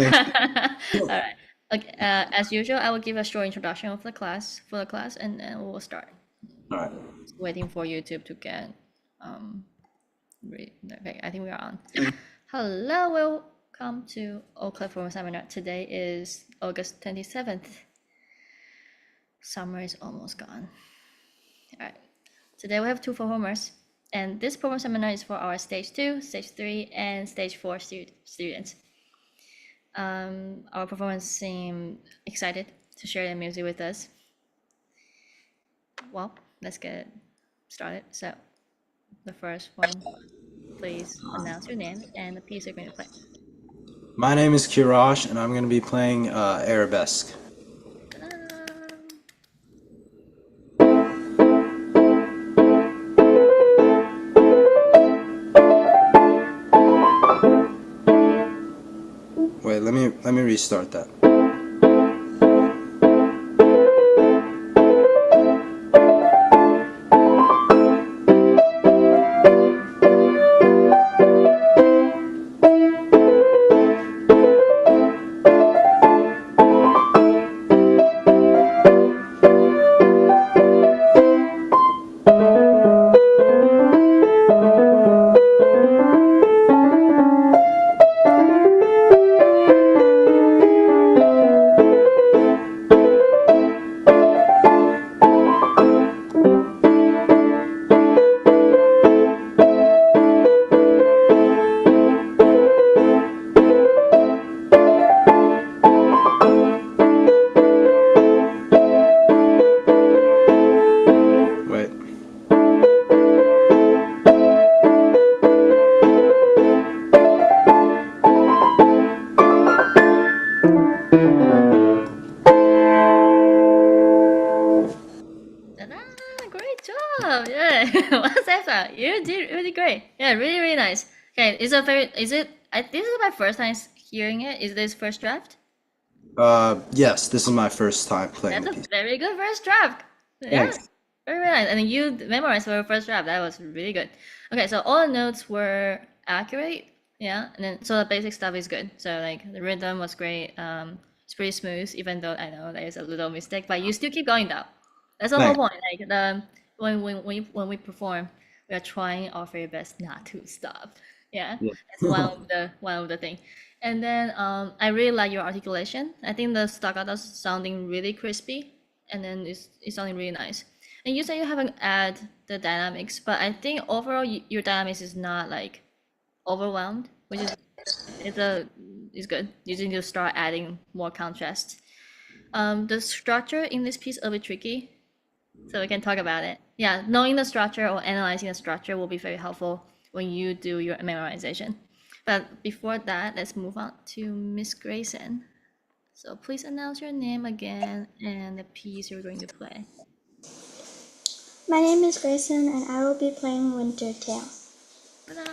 All right. Okay. As usual, I will give a short introduction of the class and then we will start. All right. Just waiting for YouTube to get. Okay, I think we are on. Hello, welcome to Oak Forum Seminar. Today is August 27th. Summer is almost gone. All right. Today we have two performers, and this performance seminar is for our stage 2, stage 3, and stage 4 students. Our performers seem excited to share their music with us. Well, let's get started. So, the first one, please announce your name and the piece you're going to play. My name is Kiraj, and I'm going to be playing Arabesque. Wait, let me restart that. Wait. Great job! Yeah, what's that? You did really great. Yeah, really, really nice. Okay, this is my first time hearing it. Is this first draft? Yes, this is my first time playing That's the a piece. very good first draft. Yeah, Thanks. very, very nice. And you memorized for your first draft. That was really good. Okay, so all the notes were accurate. Yeah, and then so the basic stuff is good. So like the rhythm was great. It's pretty smooth, even though I know there's a little mistake, but you still keep going though. That's the whole Thanks. point. Like the when we perform, we are trying our very best not to stop. Yeah, Yeah. that's one of the thing. And then I really like your articulation. I think the staccato's sounding really crispy, and then it's sounding really nice. And you say you haven't add the dynamics, but I think overall your dynamics is not like overwhelmed, which is is good. You need to start adding more contrast. The structure in this piece a bit tricky, so we can talk about it. Yeah, knowing the structure or analyzing the structure will be very helpful when you do your memorization. But before that, let's move on to Miss Grayson. So please announce your name again and the piece you're going to play. My name is Grayson, and I will be playing Winter Tale. Ta-da!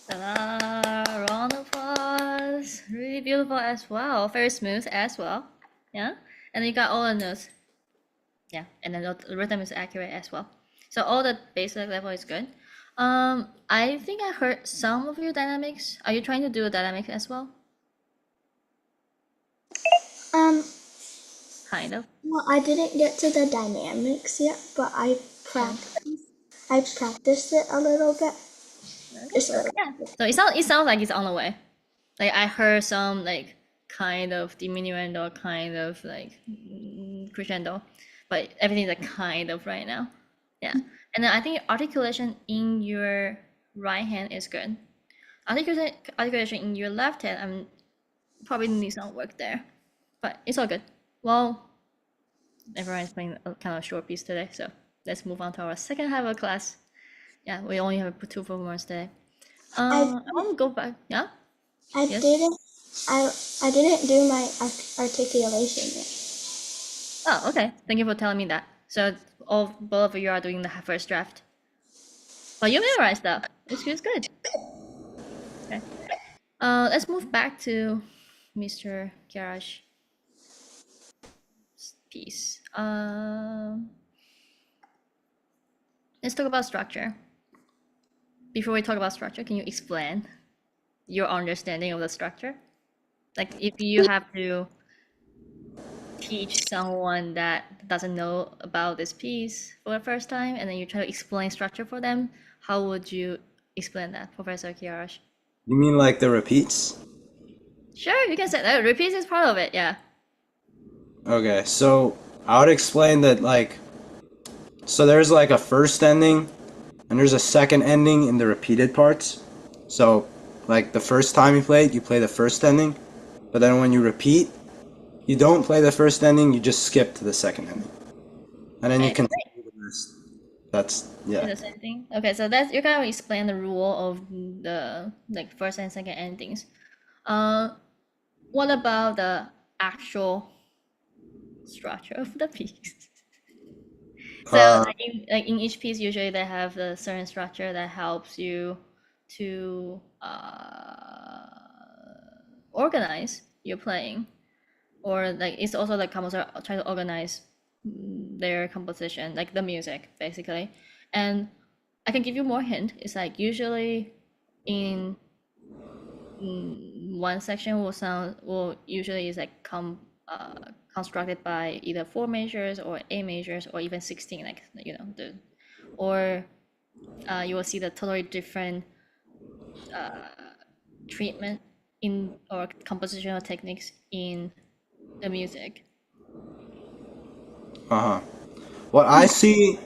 Ta-da! Round of applause. Really beautiful as well. Very smooth as well. Yeah. And you got all the notes. Yeah. And then the rhythm is accurate as well. So all the basic level is good. I think I heard some of your dynamics. Are you trying to do a dynamic as well? Um, Kind of. well, I didn't get to the dynamics yet, but I practiced it a little bit. Just a little Yeah. bit. So it sounds like it's on the way. Like I heard some like kind of diminuendo, kind of like crescendo, but everything's a kind of right now. Yeah, and then I think articulation in your right hand is good. Articulation in your left hand, I'm probably need some work there, but it's all good. Well, everyone's playing a kind of short piece today, so let's move on to our second half of class. Yeah, we only have 2 performers today. I want to go back. Yeah. I Yes? didn't. I didn't do my articulation yet. Oh, okay. Thank you for telling me that. So both of you are doing the first draft. But you memorized that. It's good. Okay. Let's move back to Mr. Garage piece. Let's talk about structure. Before we talk about structure, can you explain your understanding of the structure? Like if you have to teach someone that doesn't know about this piece for the first time, and then you try to explain structure for them, how would you explain that, Professor Kiarash? You mean like the repeats? Sure, you can say that. Repeats is part of it, yeah. Okay, so I would explain that like, so there's like a first ending and there's a second ending in the repeated parts. So like the first time you play it, you play the first ending, but then when you repeat, you don't play the first ending, you just skip to the second ending. And then you Okay, continue the rest. That's, yeah. the same thing. Okay, so that's you kind of explain the rule of the like first and second endings. What about the actual structure of the piece? So like in each piece, usually they have a certain structure that helps you to organize your playing, or like it's also like composer try to organize their composition, like the music basically. And I can give you more hint. It's like usually in one section will usually is like constructed by either 4 measures or 8 measures or even 16, like or you will see the totally different treatment in or compositional techniques in the music. What I see,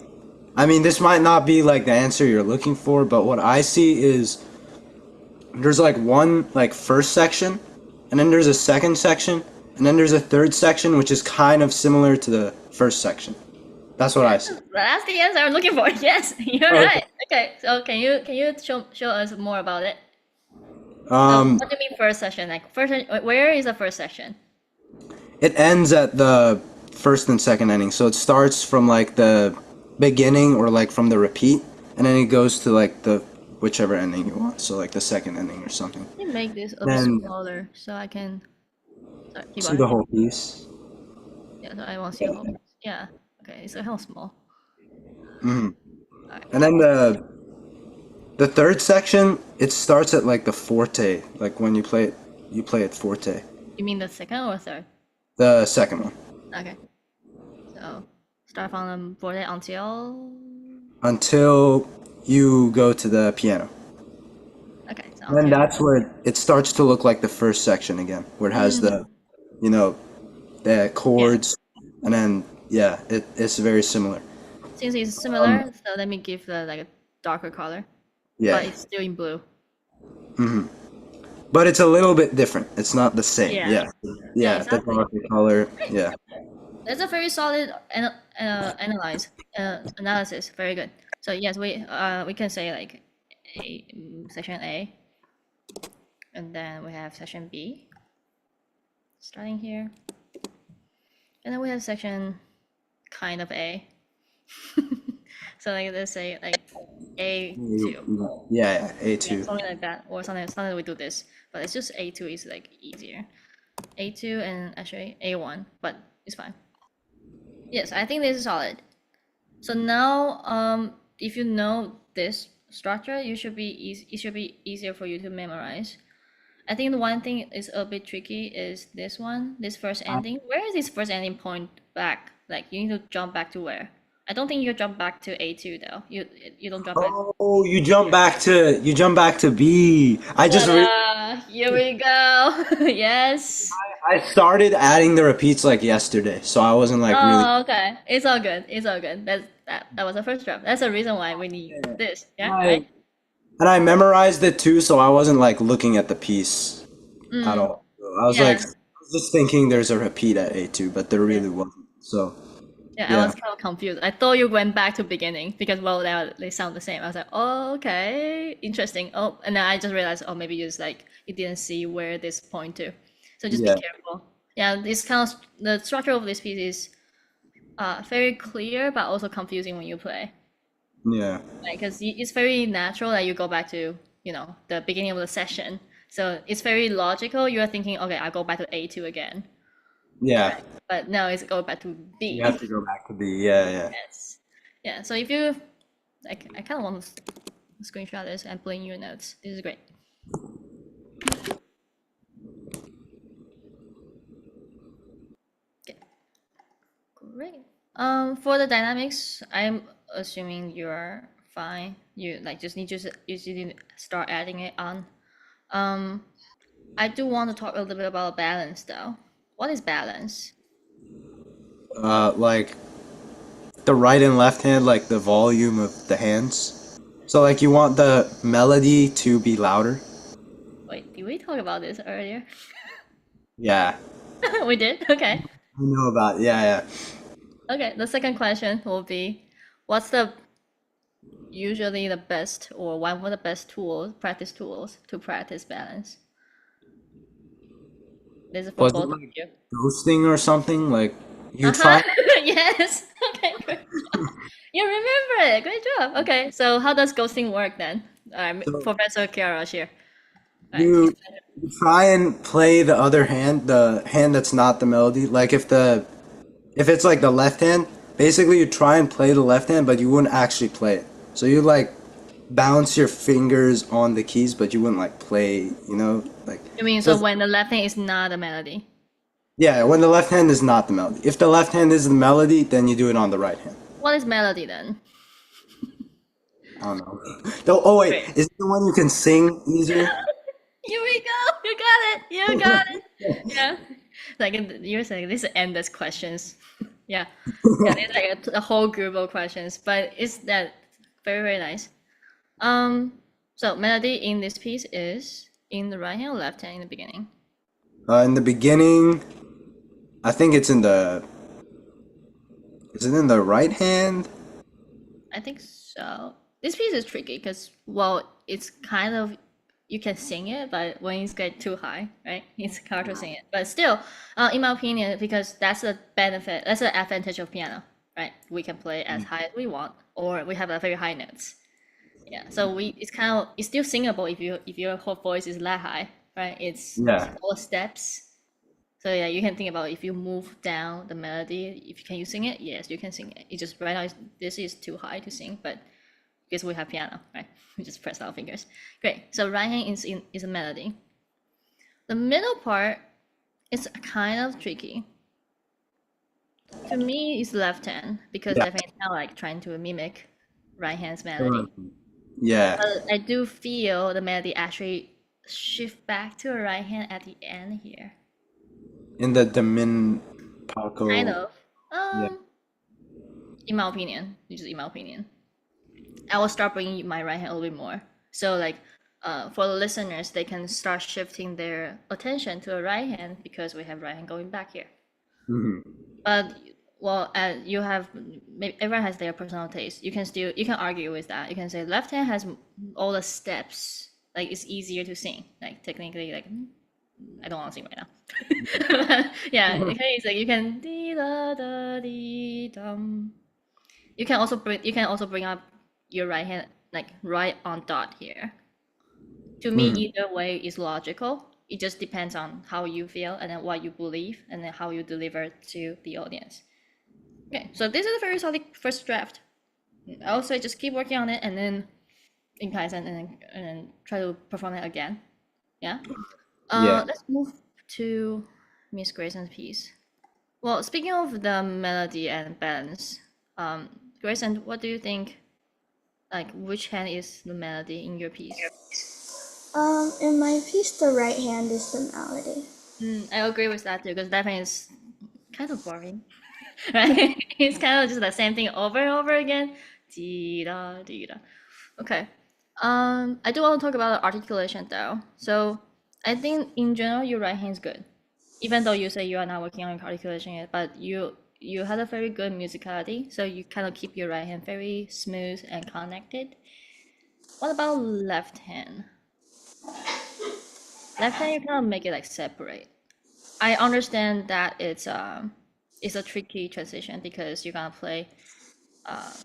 I mean, this might not be like the answer you're looking for, but what I see is there's like one like first section, and then there's a second section, and then there's a third section, which is kind of similar to the first section. That's what I see. That's the answer I'm looking for. Yes, you're Okay. right. Okay, so can you show us more about it? Um, What do you mean first section? Like where is the first section? it ends at the first and second ending, so it starts from like the beginning or like from the repeat, and then it goes to like the whichever ending you want, so like the second ending or something. Let me make this a bit Then smaller so I can. Sorry, keep see going. the whole piece. Yeah, so I want to see the whole. Yeah. Okay, it's a hell small. And Alright. then the third section, it starts at like the forte, like when you play it forte. You mean the second or third? The second one. Okay. So start from the forte Until you go to the piano. okay. So And then until that's where it starts to look like the first section again, where it has the, you know, the chords, and then yeah, it's very similar. since it's similar, so let me give the like a darker color. Yeah, But it's still in blue. but it's a little bit different. It's not the same. Yeah. Yeah, exactly. the darker color. Yeah. That's a very solid analysis. Very good. So yes, we can say like section A, and then we have section B, starting here, and then we have section kind of A. So like let's say like A2. Yeah, A2. Yeah, something like that, or sometimes we do this, but it's just A2 is like easier. A2 and actually A1, but it's fine. Yes, I think this is solid. So now, if you know this structure, it should be easier for you to memorize. I think the one thing is a bit tricky is this one, this first ending. Where is this first ending point back? Like you need to jump back to where? I don't think you jump back to A2 though. You don't jump back. Oh, you jump back to B. Here we go. Yes. I started adding the repeats like yesterday, so I wasn't like really. Oh, okay. It's all good. It's all good. That was the first draft. That's the reason why we need this. Yeah, I, right? and I memorized it too, so I wasn't like looking at the piece at Mm, all. I was like, yeah. I was just thinking there's a repeat at A2, but there Yeah. really wasn't. So Yeah, I yeah, was kind of confused. I thought you went back to beginning because well, they sound the same. I was like, oh, okay, interesting. Oh, and then I just realized, oh, maybe you just like you didn't see where this point to. So just be yeah, careful. Yeah, this kind of the structure of this piece is very clear, but also confusing when you play. yeah, Right? Because it's very natural that you go back to the beginning of the session. So it's very logical. You are thinking, okay, I'll go back to A2 again, yeah. right? But no, it's go back to You B. have to go back to B. Yeah, yeah. Yes. Yeah. So if you like, I kind of want to screenshot this and put in your notes. This is great. Okay, great. For the dynamics, I'm assuming you're fine. You like just need to start adding it on. Um, I do want to talk a little bit about balance though. What is balance? Like the right and left hand, like the volume of the hands. So like you want the melody to be louder. Wait, did we talk about this earlier? Yeah, We did? Okay. I know about. Yeah, yeah. Okay, the second question will be, what's the usually the best or one of the best practice tools to practice balance? This is for Was it both of like you. ghosting or something? Like you Uh-huh. try. Yes. Okay, great job. You remember it. Great job. Okay, so how does ghosting work then? So Professor Kiara here. All right. you you try and play the other hand, the hand that's not the melody. Like if it's like the left hand, basically you try and play the left hand, but you wouldn't actually play it. So you like bounce your fingers on the keys, but you wouldn't like play. Like You mean so. so when the left hand is not a melody? Yeah, when the left hand is not the melody. If the left hand is the melody, then you do it on the right hand. What is melody then? I don't know. Oh wait, Great. is it the one you can sing easier? Here we go. You got it. You got it. Yeah. Like you're saying, this is endless questions. Yeah. Yeah, there's like a whole group of questions, but it's that very, very nice. So melody in this piece is in the right hand or left hand in the beginning? In the beginning, I think it's in the. Is it in the right hand? I think so. This piece is tricky because, well, it's kind of you can sing it, but when it's get too high, right? It's hard to sing it. But still, in my opinion, because that's the benefit, that's the advantage of piano, right? We can play as high as we want, or we have a very high notes. Yeah. So it's still singable if your whole voice is that high, right? It's Yeah. all steps. So yeah, you can think about if you move down the melody, if can you sing it? Yes, you can sing it. It just right now this is too high to sing, but because we have piano, right? We just press our fingers. Great. So right hand is a melody. The middle part is kind of tricky. To me, it's left hand because Yeah. left hand is kind of like trying to mimic right hand's Sure. melody. Yeah. But I do feel the melody actually shift back to a right hand at the end here. In the Demin Kind Paco. of. Yeah. In my opinion, just in my opinion. I will start bringing my right hand a little bit more. So like, for the listeners, they can start shifting their attention to the right hand because we have right hand going back here. Hmm. But well, you have maybe everyone has their personal taste. You can argue with that. You can say left hand has all the steps. Like it's easier to sing. Like technically, like I don't want to sing right now. Yeah, okay. So you can dee da da dee dum. You can also bring up your right hand like right on dot here. To me, Hmm. either way is logical. It just depends on how you feel and then what you believe and then how you deliver to the audience. Okay, so this is a very solid first draft. I would say just keep working on it and then in Kaizen and then try to perform it again. Yeah. Yeah. Let's move to Miss Grayson's piece. Well, speaking of the melody and balance, Grace, and what do you think? Like, which hand is the melody in your piece? In my piece, the right hand is the melody. I agree with that too, because that thing is kind of boring, right? It's kind of just the same thing over and over again. Dee da dee da. Okay. I do want to talk about the articulation though. So I think in general your right hand is good, even though you say you are not working on articulation yet. But you had a very good musicality, so you kind of keep your right hand very smooth and connected. What about left hand? Left hand, you kind of make it like separate. I understand that it's a tricky transition because you're gonna play.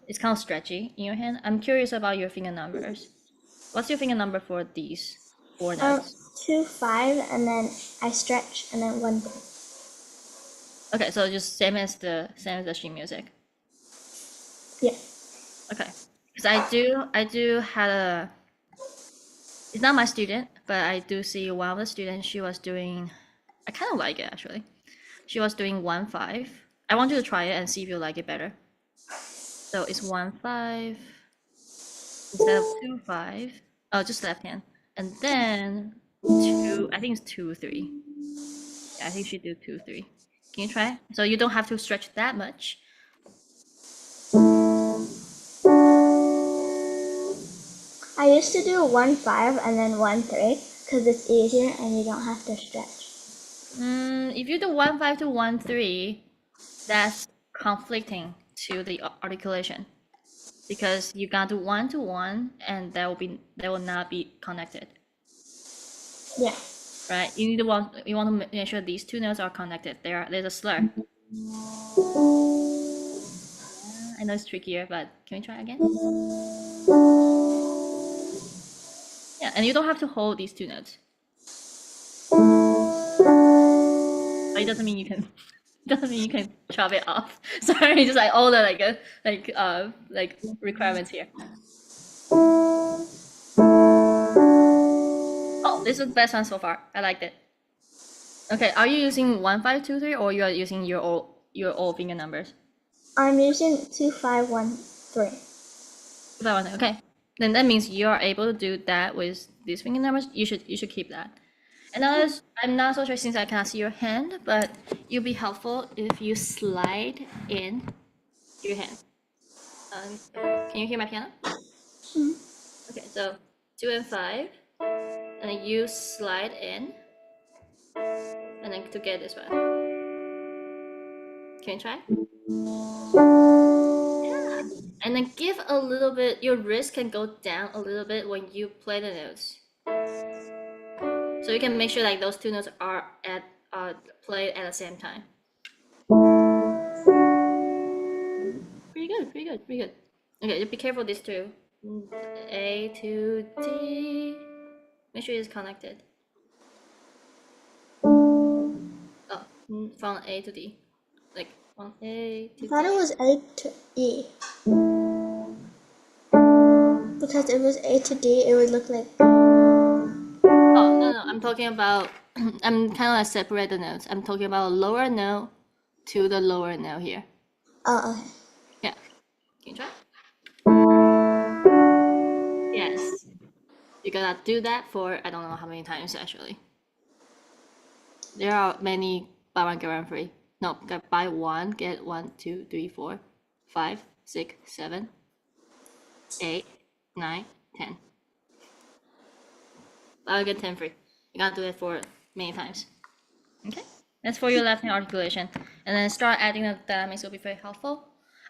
It's kind of stretchy in your hand. I'm curious about your finger numbers. What's your finger number for these four notes? 2, 5, and then I stretch, and then 1, 3. Okay, so just same as the sheet music. Yeah. Okay, because I do had a. It's not my student, but I do see one of the students. She was doing. I kind of like it actually. She was doing 1-5. I want you to try it and see if you like it better. So it's 1-5 instead of 2-5. Oh, just left hand, and then two. I think it's 2-3. Yeah, I think she do 2-3. Can you try? So you don't have to stretch that much. I used to do 1, 5, and then 1, 3, because it's easier and you don't have to stretch. If you do 1-5 to 1-3, that's conflicting to the articulation because you got to 1-1 and that will not be connected, Yeah. right? You want to make sure these two notes are connected. There's a slur. I know it's trickier, but can we try again? Yeah, and you don't have to hold these two notes. But it doesn't mean you can. Doesn't mean you can chop it off. Sorry, just like all the like requirements here. Oh, this is the best one so far. I liked it. Okay, are you using 1-5-2-3 or you are using your old finger numbers? I'm using 2, 5, 1, 3. 2-5-1-3. Okay, then that means you are able to do that with these finger numbers. You should keep that. And others, I'm not so sure since I cannot see your hand, but it'll be helpful if you slide in your hand. Can you hear my piano? Okay, so 2 and 5, and then you slide in, and then to get this one. Can you try? Yeah. And then give a little bit, your wrist can go down a little bit when you play the notes. So you can make sure like those two notes are played at the same time. Pretty good, pretty good, pretty good. Okay, be careful these two. A to D. Make sure it's connected. Oh, from A to D. Like from A to I thought D. it was A to E. Because if it was A to D, it would look like. Oh, no, I'm talking about, I'm kind of like separate the notes. I'm talking about a lower note to the lower note here. Oh, okay. Yeah. Can you try? Yes. You gotta do that for, I don't know how many times actually. There are many buy one, get one free. No, buy one, get 1, 2, 3, 4, 5, 6, 7, 8, 9, 10. Buy one, get 10 free. You gotta do it for many times. Okay, that's for your left hand articulation. And then start adding the dynamics will be very helpful.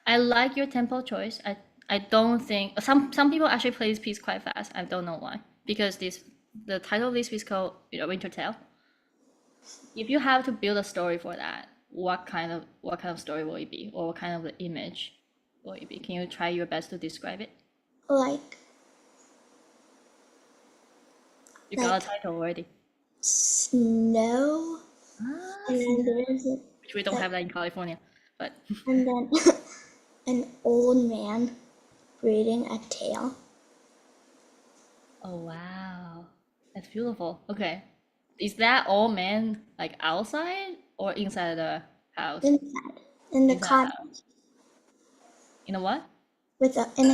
I like your tempo choice. I don't think some people actually play this piece quite fast. I don't know why. Because the title of this piece called Winter Tale. If you have to build a story for that, what kind of story will it be, or what kind of image will it be? Can you try your best to describe it? Like You got a title already. snow, and then there's Which we don't have that in California, but and then an old man reading a tale. oh wow, that's beautiful. Okay, is that all man like outside or inside the house? Inside, in the Inside the house. cottage. In a what? In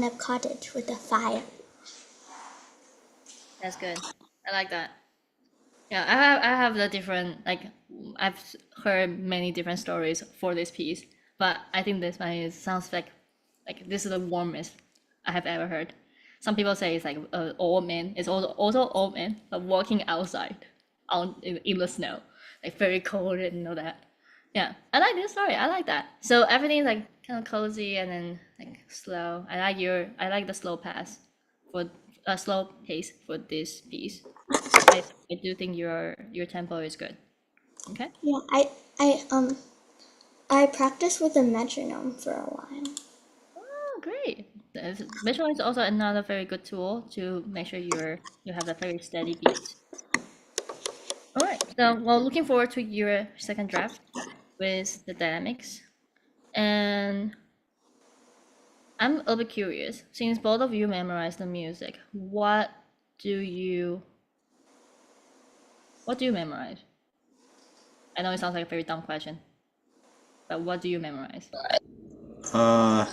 a cottage with a fire. That's good. I like that. Yeah, I have the different like I've heard many different stories for this piece, but I think this one sounds like this is the warmest I have ever heard. Some people say it's like old man. It's also old man, but walking outside out in the snow, like very cold and all that. Yeah, I like this story. I like that. So everything is like kind of cozy and then like slow. I like the slow pass for a slow pace for this piece. I do think your tempo is good. Okay. Yeah, I practiced with a metronome for a while. Oh, great. Visual is also another very good tool to make sure you have a very steady beat. All right. So, well, looking forward to your second draft with the dynamics, and I'm a little bit curious. Since both of you memorized the music, do you what do you memorize? I know it sounds like a very dumb question, but what do you memorize? Uh,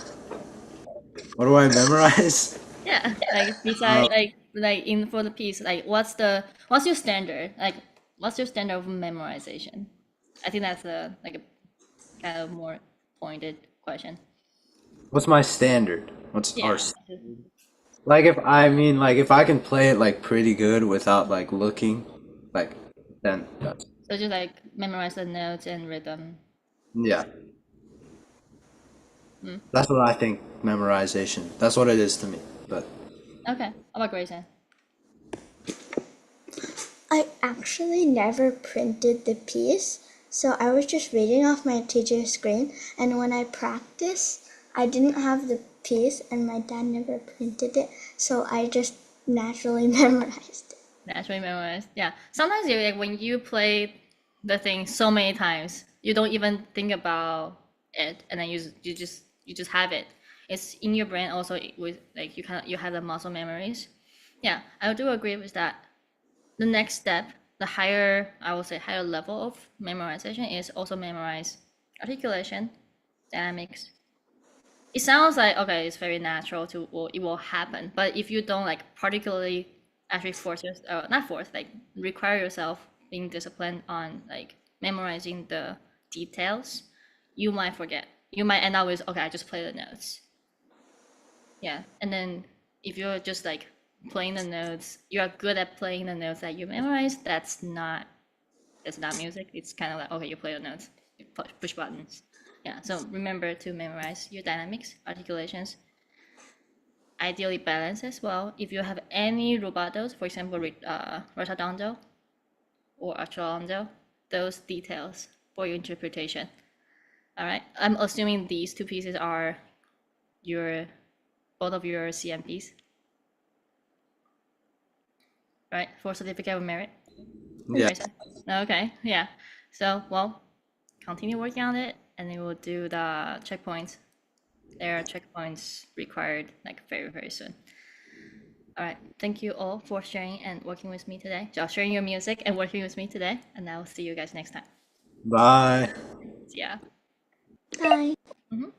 what do I memorize? Yeah, like Uh, beside like in for the piece, like what's your standard? Like what's your standard of memorization? I think that's a like a kind of more pointed question. what's my standard? What's our Yeah. like if I can play it like pretty good without like looking, like then that's So just like memorize the notes and rhythm. yeah. Hmm. That's what I think memorization. That's what it is to me. But Okay. How about Grayson? I actually never printed the piece, so I was just reading off my teacher's screen, and when I practiced, I didn't have the piece, and my dad never printed it, so I just naturally memorized it. Naturally memorized. Yeah. Sometimes you like when you play the thing so many times, you don't even think about it, and then you just have it. It's in your brain also with like you have the muscle memories. Yeah, I do agree with that. The next step, the higher I will say higher level of memorization is also memorize articulation, dynamics. It sounds like okay, it's very natural to or it will happen. But if you don't like particularly actually not force, like require yourself being disciplined on like memorizing the details, you might forget. You might end up with okay, I just play the notes. Yeah. And then if you're just like playing the notes, you are good at playing the notes that you memorize, that's not music. It's kind of like okay, you play the notes, you push buttons. Yeah. So remember to memorize your dynamics, articulations, ideally balance as well. If you have any rubatos, for example, retardando or accelerando, those details for your interpretation. All right. I'm assuming these two pieces are your both of your CMPs, right? For certificate of merit. yeah. Right. Okay. Yeah. So well, continue working on it, and then we'll do the checkpoints. There are checkpoints required like very soon. All right. Thank you all for sharing and working with me today. So sharing your music and working with me today. And I will see you guys next time. Bye. Yeah. Bye. Mhm.